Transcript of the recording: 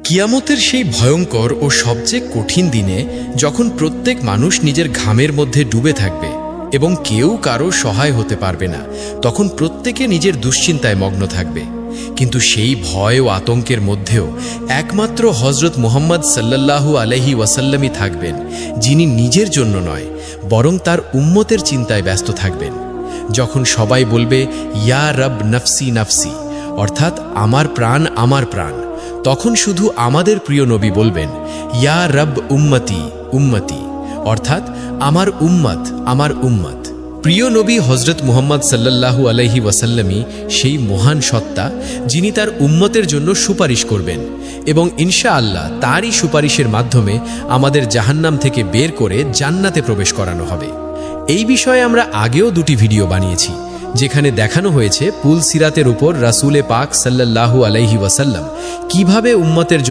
কিয়ামতের সেই ভয়ঙ্কর ও সবচেয়ে কঠিন দিনে যখন প্রত্যেক মানুষ নিজের ঘামের মধ্যে ডুবে থাকবে এবং কেউ কারো সহায় হতে পারবে না, তখন প্রত্যেকে নিজের দুশ্চিন্তায় মগ্ন থাকবে। কিন্তু সেই ভয় ও আতঙ্কের মধ্যেও একমাত্র হজরত মুহাম্মদ সাল্লাল্লাহু আলাইহি ওয়াসাল্লামই থাকবেন, যিনি নিজের জন্য নয় বরং তার উম্মতের চিন্তায় ব্যস্ত থাকবেন। যখন সবাই বলবে ইয়া রব নফসি নফসি, অর্থাৎ আমার প্রাণ আমার প্রাণ, তখন শুধু আমাদের প্রিয় নবী বলবেন ইয়া রব উম্মতি উম্মতি, অর্থাৎ আমার উম্মত আমার উম্মত। প্রিয় নবী হজরত মুহাম্মদ সাল্লাল্লাহু আলাইহি ওয়াসাল্লামই সেই মহান সত্তা, যিনি তার উম্মতের জন্য সুপারিশ করবেন এবং ইনশাআল্লাহ তারই সুপারিশের মাধ্যমে আমাদের জাহান্নাম থেকে বের করে জান্নাতে প্রবেশ করানো হবে। এই বিষয়ে আমরা আগেও দুটি ভিডিও বানিয়েছি, যেখানে দেখানো হয়েছে পুল সিরাতের উপর রাসূলে পাক সাল্লাল্লাহু আলাইহি ওয়াসাল্লাম কিভাবে উম্মতের